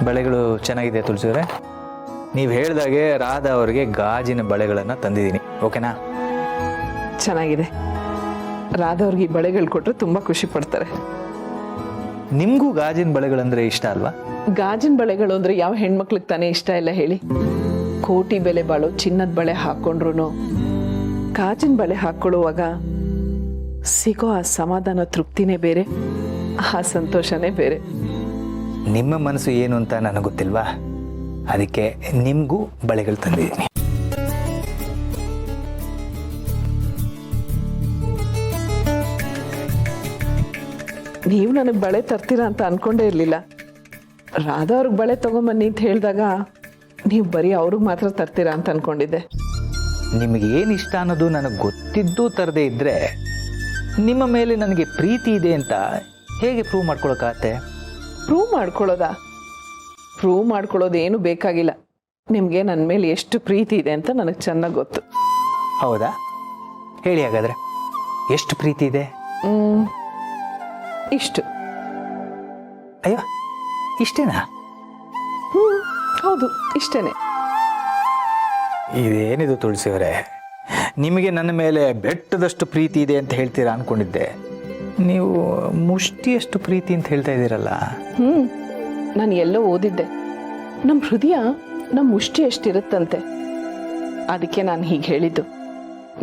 ಬಳೆಗಳು ಚೆನ್ನಾಗಿದೆ ತುಳಸಿಯವರೇ. ನೀವು ಹೇಳಿದಾಗೆ ರಾಧಾ ಅವರಿಗೆ ಗಾಜಿನ ಬಳೆಗಳನ್ನು ತಂದಿದ್ದೀನಿ. ಓಕೆನಾ? ಚೆನ್ನಾಗಿದೆ. ರಾಧಾ ಅವ್ರಿಗೆ ಈ ಬಳೆಗಳು ಕೊಟ್ಟರೆ ತುಂಬ ಖುಷಿ ಪಡ್ತಾರೆ. ನಿಮಗೂ ಗಾಜಿನ ಬಳೆಗಳಂದ್ರೆ ಇಷ್ಟ ಅಲ್ವಾ? ಗಾಜಿನ ಬಳೆಗಳು ಅಂದರೆ ಯಾವ ಹೆಣ್ಮಕ್ಳಿಗೆ ತಾನೇ ಇಷ್ಟ ಇಲ್ಲ ಹೇಳಿ? ಕೋಟಿ ಬೆಲೆ ಬಾಳೋ ಚಿನ್ನದ ಬಳೆ ಹಾಕ್ಕೊಂಡ್ರು ಗಾಜಿನ ಬಳೆ ಹಾಕ್ಕೊಳ್ಳುವಾಗ ಸಿಗೋ ಆ ಸಮಾಧಾನ ತೃಪ್ತಿನೇ ಬೇರೆ, ಆ ಸಂತೋಷನೇ ಬೇರೆ. ನಿಮ್ಮ ಮನಸ್ಸು ಏನು ಅಂತ ನನಗೆ ಗೊತ್ತಿಲ್ವಾ? ಅದಕ್ಕೆ ನಿಮಗೂ ಬಳೆಗಳು ತಂದಿದ್ದೀನಿ. ನೀವು ನನಗೆ ಬಳೆ ತರ್ತೀರಾ ಅಂತ ಅನ್ಕೊಂಡೇ ಇರಲಿಲ್ಲ. ರಾಧಾ ಅವ್ರಿಗೆ ಬಳೆ ತಗೊಂಬನ್ನಿ ಅಂತ ಹೇಳಿದಾಗ ನೀವು ಬರೀ ಅವ್ರಿಗೆ ಮಾತ್ರ ತರ್ತೀರಾ ಅಂತ ಅನ್ಕೊಂಡಿದ್ದೆ. ನಿಮಗೆ ಏನು ಇಷ್ಟ ಅನ್ನೋದು ನನಗೆ ಗೊತ್ತಿದ್ದು ತರದೇ ಇದ್ದರೆ ನಿಮ್ಮ ಮೇಲೆ ನನಗೆ ಪ್ರೀತಿ ಇದೆ ಅಂತ ಹೇಗೆ ಪ್ರೂವ್ ಮಾಡ್ಕೊಳಕ್ಕಾಗತ್ತೆ? ಪ್ರೂವ್ ಮಾಡ್ಕೊಳ್ಳೋದು ಏನು ಬೇಕಾಗಿಲ್ಲ. ನಿಮಗೆ ನನ್ನ ಮೇಲೆ ಎಷ್ಟು ಪ್ರೀತಿ ಇದೆ ಅಂತ ನನಗೆ ಚೆನ್ನಾಗಿ ಗೊತ್ತು. ಹೌದಾ? ಹೇಳಿ ಹಾಗಾದರೆ, ಎಷ್ಟು ಪ್ರೀತಿ ಇದೆ? ಇಷ್ಟು. ಅಯ್ಯೋ, ಇಷ್ಟೇನಾ? ಹೌದು, ಇಷ್ಟೇನೆ. ಇದೇನಿದು ತುಳಸಿಯವರೇ, ನಿಮಗೆ ನನ್ನ ಮೇಲೆ ಬೆಟ್ಟದಷ್ಟು ಪ್ರೀತಿ ಇದೆ ಅಂತ ಹೇಳ್ತೀರಾ ಅನ್ಕೊಂಡಿದ್ದೆ. ನೀವು ಮುಷ್ಟಿಯಷ್ಟು ಪ್ರೀತಿ ಅಂತ ಹೇಳ್ತಾ ಇದ್ದೀರಲ್ಲ. ನಾನು ಎಲ್ಲೋ ಓದಿದ್ದೆ, ನಮ್ಮ ಹೃದಯ ನಮ್ಮ ಮುಷ್ಟಿ ಎಷ್ಟಿರುತ್ತಂತೆ. ಅದಕ್ಕೆ ನಾನು ಹೀಗೆ ಹೇಳಿದ್ದು.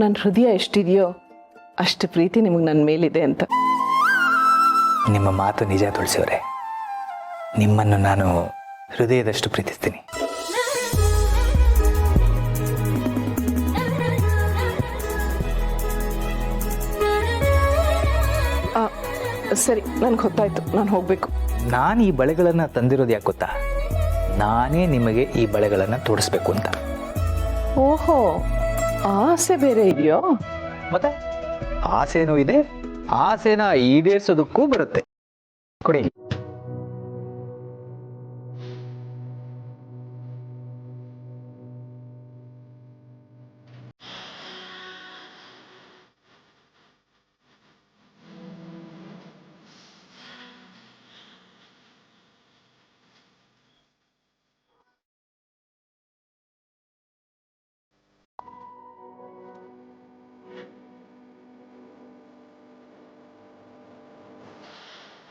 ನನ್ನ ಹೃದಯ ಎಷ್ಟಿದೆಯೋ ಅಷ್ಟು ಪ್ರೀತಿ ನಿಮಗೆ ನನ್ನ ಮೇಲಿದೆ ಅಂತ. ನಿಮ್ಮ ಮಾತು ನಿಜ ತುಳಸಿಯವರೇ. ನಿಮ್ಮನ್ನು ನಾನು ಹೃದಯದಷ್ಟು ಪ್ರೀತಿಸ್ತೀನಿ. ಸರಿ, ನನಗೆ ಗೊತ್ತಾಯ್ತು, ನಾನು ಹೋಗಬೇಕು. ನಾನು ಈ ಬಳೆಗಳನ್ನು ತಂದಿರೋದು ಯಾಕೆ ಗೊತ್ತಾ? ನಾನೇ ನಿಮಗೆ ಈ ಬಳೆಗಳನ್ನು ತೋರಿಸ್ಬೇಕು ಅಂತ. ಓಹೋ, ಆಸೆ ಬೇರೆ ಇದೆಯೋ? ಮತ್ತೆ ಆಸೆನೂ ಇದೆ, ಆಸೆನ ಈಡೇರಿಸೋದಕ್ಕೂ ಬರುತ್ತೆ. ಕೊಡಿ.